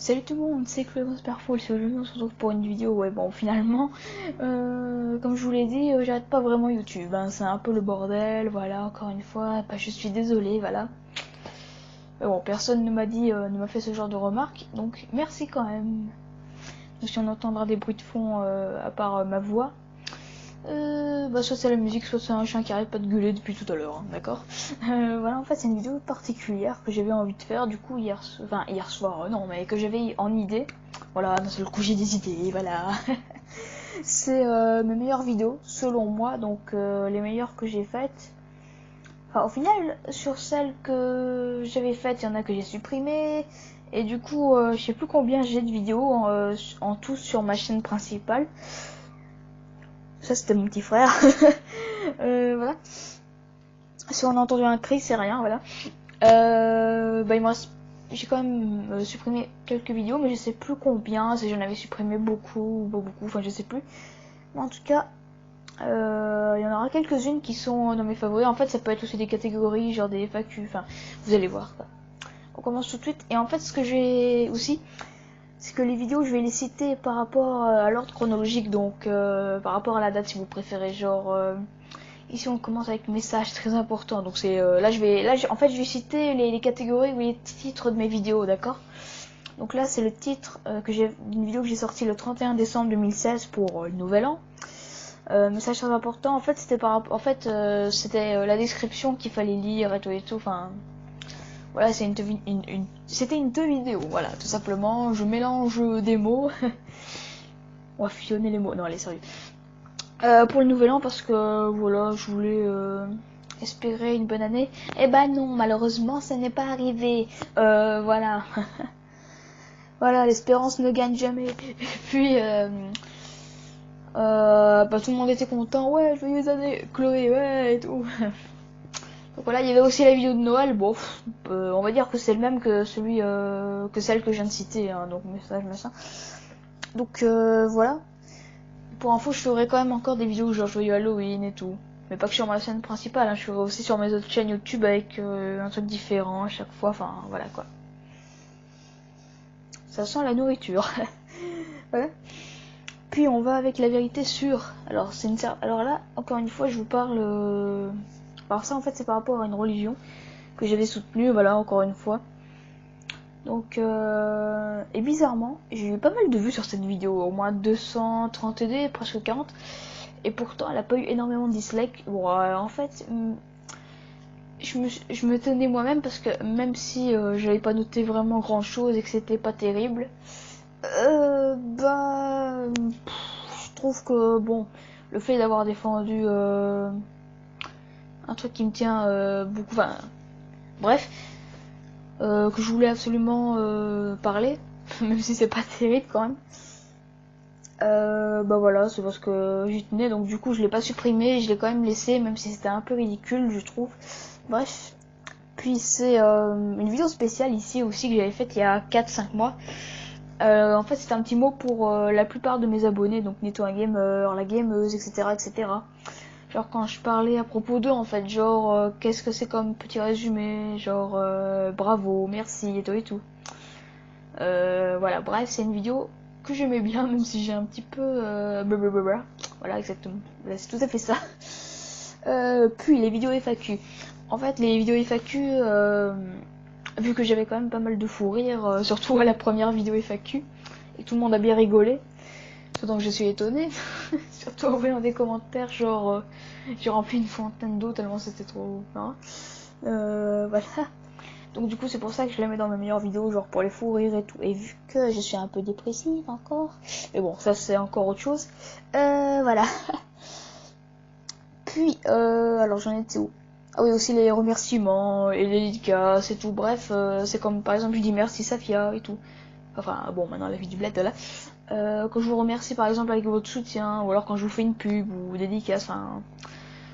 Salut tout le monde, c'est Clémence Perfol. Si aujourd'hui on se retrouve pour une vidéo, ouais bon finalement, comme je vous l'ai dit, j'arrête pas vraiment YouTube, hein, c'est un peu le bordel, voilà, encore une fois, bah, je suis désolée, voilà. Mais bon, personne ne m'a dit, ne m'a fait ce genre de remarques, donc merci quand même. Donc, si on entendra des bruits de fond à part ma voix, bah soit c'est la musique, soit c'est un chien qui arrête pas de gueuler depuis tout à l'heure, hein, d'accord. Voilà, en fait c'est une vidéo particulière que j'avais envie de faire du coup hier soir, non mais que j'avais en idée. Voilà, d'un seul coup j'ai des idées, voilà. C'est mes meilleures vidéos selon moi, donc les meilleures que j'ai faites. Enfin au final sur celles que j'avais faites, il y en a que j'ai supprimées. Et du coup je sais plus combien j'ai de vidéos en tout sur ma chaîne principale. Ça c'était mon petit frère. Voilà. Si on a entendu un cri, c'est rien, voilà. Bah, il me reste... J'ai quand même supprimé quelques vidéos, mais je sais plus combien, si j'en avais supprimé beaucoup ou pas beaucoup, enfin je sais plus. Mais en tout cas, il y en aura quelques-unes qui sont dans mes favoris. En fait, ça peut être aussi des catégories, genre des FAQ, enfin, vous allez voir, quoi. On commence tout de suite. Et en fait, ce que j'ai aussi, c'est que les vidéos, je vais les citer par rapport à l'ordre chronologique, donc par rapport à la date si vous préférez, genre... Ici on commence avec message très important, donc c'est en fait je vais citer les catégories ou les titres de mes vidéos, d'accord. Donc là c'est le titre d'une vidéo que j'ai sortie le 31 décembre 2016 pour le nouvel an. Message très important, en fait c'était c'était la description qu'il fallait lire et tout, enfin voilà, c'était une deux vidéos, voilà, tout simplement. Je mélange des mots. On va fusionner les mots, non allez sérieux. Pour le nouvel an parce que voilà, je voulais espérer une bonne année. Et bah non, malheureusement ça n'est pas arrivé. Voilà. Voilà, l'espérance ne gagne jamais. Et puis bah, tout le monde était content. Ouais, joyeuse année Chloé, ouais, et tout. Donc voilà, il y avait aussi la vidéo de Noël. Bon, on va dire que c'est le même que que celle que je viens de citer, hein, donc message machin. Donc voilà. Pour info, je ferai quand même encore des vidéos genre joyeux Halloween et tout. Mais pas que sur ma chaîne principale, hein. Je ferai aussi sur mes autres chaînes YouTube avec un truc différent à chaque fois. Enfin, voilà quoi. Ça sent la nourriture. Voilà. Puis on va avec la vérité sûre. Alors là, encore une fois, je vous parle... Alors ça, en fait, c'est par rapport à une religion que j'avais soutenue, voilà, encore une fois. Donc, et bizarrement, j'ai eu pas mal de vues sur cette vidéo, au moins 232, presque 40. Et pourtant, elle a pas eu énormément de dislikes. Bon, en fait, je me tenais moi-même parce que même si j'avais pas noté vraiment grand-chose et que c'était pas terrible, je trouve que, bon, le fait d'avoir défendu un truc qui me tient beaucoup, enfin, bref, que je voulais absolument parler, même si c'est pas terrible quand même. Bah voilà, c'est parce que j'y tenais, donc du coup je l'ai pas supprimé, je l'ai quand même laissé, même si c'était un peu ridicule, je trouve. Bref, puis c'est une vidéo spéciale ici aussi que j'avais faite il y a 4-5 mois. En fait c'était un petit mot pour la plupart de mes abonnés, donc Netto un gamer, la gameuse, etc., etc. Genre quand je parlais à propos d'eux en fait, genre qu'est-ce que c'est comme petit résumé, genre bravo, merci et tout et tout. Voilà, bref, c'est une vidéo que j'aimais bien, même si j'ai un petit peu blablabla. Voilà, exactement. Voilà, c'est tout à fait ça. Puis les vidéos FAQ. En fait, les vidéos FAQ, vu que j'avais quand même pas mal de fou rire, surtout à la première vidéo FAQ, et tout le monde a bien rigolé, donc je suis étonnée. Surtout en voyant des commentaires, genre j'ai rempli une fontaine d'eau tellement c'était trop marrant. Voilà. Donc du coup c'est pour ça que je la mets dans mes meilleures vidéos, genre pour les fous rires et tout. Et vu que je suis un peu dépressive encore, mais bon ça c'est encore autre chose. Voilà. Puis alors j'en étais où? Ah oui, aussi les remerciements et les dédicaces et tout. Bref, c'est comme par exemple je dis merci Safia et tout. Enfin bon, maintenant la vie du bled là. Quand je vous remercie par exemple avec votre soutien, ou alors quand je vous fais une pub ou dédicace, enfin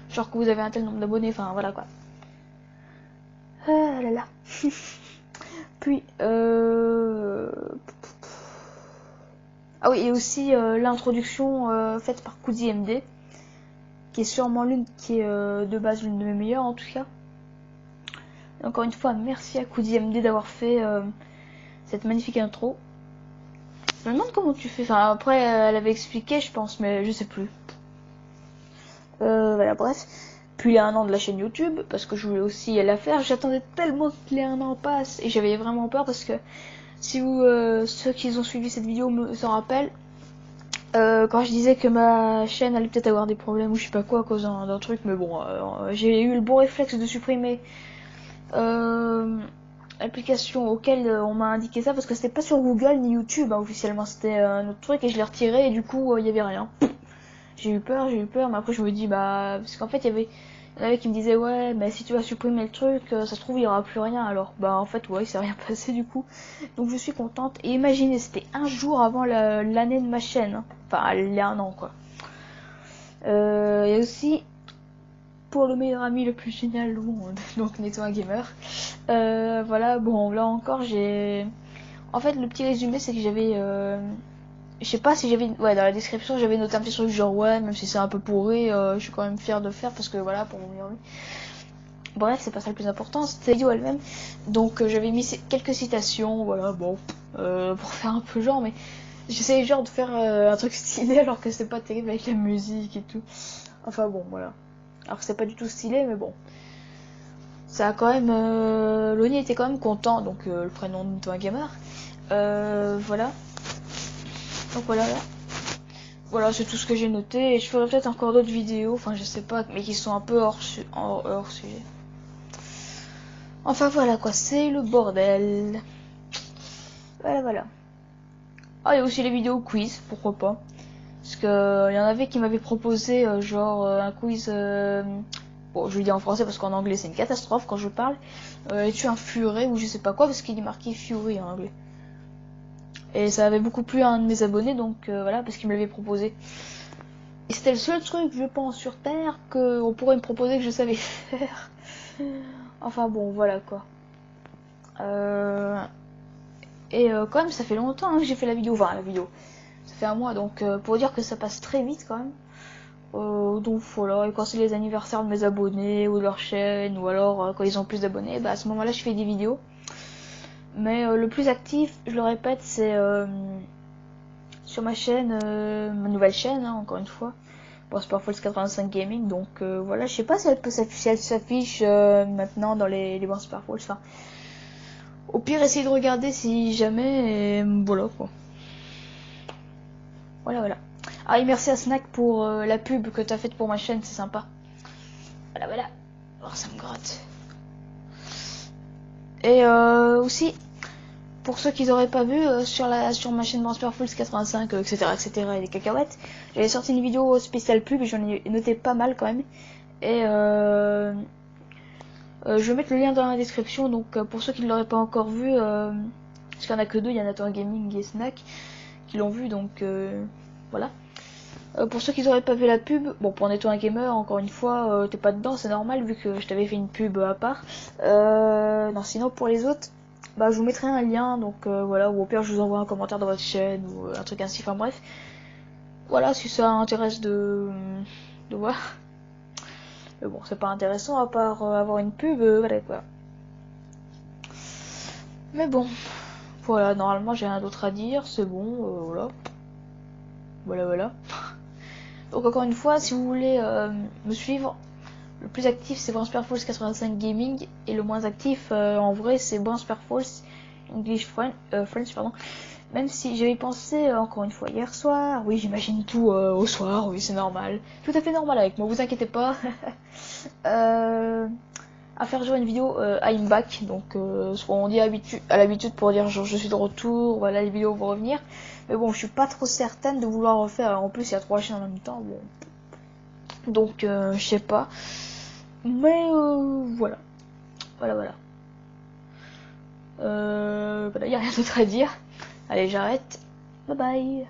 genre que vous avez un tel nombre d'abonnés, enfin voilà quoi. Ah là là. Puis ah oui, et aussi l'introduction faite par Koudi MD, qui est sûrement qui est de base l'une de mes meilleures en tout cas. Et encore une fois, merci à Koudi MD d'avoir fait cette magnifique intro. Je me demande comment tu fais. Enfin, après, elle avait expliqué, je pense, mais je sais plus. Voilà, bref. Puis les 1 an de la chaîne YouTube, parce que je voulais aussi la faire. J'attendais tellement que les 1 an passent, et j'avais vraiment peur parce que si vous, ceux qui ont suivi cette vidéo s'en rappellent, quand je disais que ma chaîne allait peut-être avoir des problèmes ou je sais pas quoi à cause d'un truc, mais bon, j'ai eu le bon réflexe de supprimer l'application auquel on m'a indiqué ça parce que c'était pas sur Google ni YouTube hein, officiellement, c'était un autre truc et je l'ai retiré et du coup il y avait rien. J'ai eu peur, mais après je me dis bah parce qu'en fait il y en avait qui me disaient ouais mais si tu vas supprimer le truc ça se trouve il y aura plus rien, alors bah en fait ouais il s'est rien passé du coup, donc je suis contente. Et imaginez, c'était un jour avant l'année de ma chaîne hein. Enfin les 1 an quoi. Et aussi pour le meilleur ami le plus génial du monde, donc Netto un gamer. Voilà, bon là encore j'ai... En fait le petit résumé c'est que j'avais... Je sais pas si j'avais... Ouais, dans la description j'avais noté un petit truc genre ouais, même si c'est un peu pourri, je suis quand même fière de faire parce que voilà, pour mon meilleur ami. Bref, c'est pas ça le plus important, c'était la vidéo elle-même. Donc j'avais mis quelques citations, voilà, bon, pour faire un peu genre, mais j'essayais genre de faire un truc stylé alors que c'est pas terrible avec la musique et tout. Enfin bon, voilà. Alors que c'est pas du tout stylé, mais bon. Ça a quand même... Loni était quand même content, donc le prénom de toi gamer. Voilà. Donc voilà. Voilà, c'est tout ce que j'ai noté. Et je ferai peut-être encore d'autres vidéos, enfin je sais pas, mais qui sont un peu hors sujet. Enfin voilà quoi, c'est le bordel. Voilà, voilà. Ah, il y a aussi les vidéos quiz, pourquoi pas. Parce que il y en avait qui m'avaient proposé genre un quiz... Bon, je le dis en français parce qu'en anglais c'est une catastrophe quand je parle. Es-tu un furet ou je sais pas quoi, parce qu'il est marqué Fury en anglais. Et ça avait beaucoup plu à un de mes abonnés, donc voilà, parce qu'il me l'avait proposé. Et c'était le seul truc, je pense, sur Terre qu'on pourrait me proposer que je savais faire. Enfin bon, voilà quoi. Et quand même, ça fait longtemps hein, que j'ai fait la vidéo. Enfin, la vidéo. Ça fait un mois, donc pour dire que ça passe très vite quand même. Donc voilà, et quand c'est les anniversaires de mes abonnés ou de leur chaîne, ou alors quand ils ont plus d'abonnés, bah à ce moment-là je fais des vidéos. Mais le plus actif, je le répète, c'est sur ma chaîne, ma nouvelle chaîne, hein, encore une fois, BrandSparkFalls 85 Gaming. Donc voilà, je sais pas si elle s'affiche maintenant dans les BrandSparkFalls. Enfin, au pire, essayez de regarder si jamais, et voilà quoi. Voilà, voilà. Ah, et merci à Snack pour la pub que t'as faite pour ma chaîne, c'est sympa. Voilà, voilà. Oh, ça me gratte. Et aussi, pour ceux qui n'auraient pas vu, sur ma chaîne BrandSparkFalls 85, etc., etc., et des cacahuètes, j'avais sorti une vidéo spéciale pub, j'en ai noté pas mal quand même. Et je vais mettre le lien dans la description, donc pour ceux qui ne l'auraient pas encore vu, parce qu'il n'y en a que deux, il y en a Nathan Gaming et Snack qui l'ont vu, donc voilà. Pour ceux qui n'auraient pas vu la pub, bon, pour Netto un gamer, encore une fois, t'es pas dedans, c'est normal vu que je t'avais fait une pub à part. Non, sinon pour les autres, bah je vous mettrai un lien, donc voilà, ou au pire je vous envoie un commentaire dans votre chaîne ou un truc ainsi. Enfin bref, voilà, si ça intéresse de voir. Mais bon, c'est pas intéressant à part avoir une pub, voilà quoi. Mais bon, voilà, normalement j'ai rien d'autre à dire, c'est bon, voilà. Voilà, voilà. Donc encore une fois, si vous voulez me suivre, le plus actif c'est BrandSparkFalls 85 Gaming et le moins actif en vrai c'est BrandSparkFalls English French, pardon. Même si j'avais pensé encore une fois hier soir, oui j'imagine tout au soir, oui c'est normal, tout à fait normal avec moi, vous inquiétez pas. À faire jouer une vidéo I'm back, donc soit on dit à l'habitude pour dire genre je suis de retour, voilà les vidéos vont revenir. Mais bon, je suis pas trop certaine de vouloir refaire. En plus, il y a 3 chaînes en même temps. Bon. Donc, je sais pas. Mais voilà. Voilà, voilà. Voilà, il n'y a rien d'autre à dire. Allez, j'arrête. Bye bye.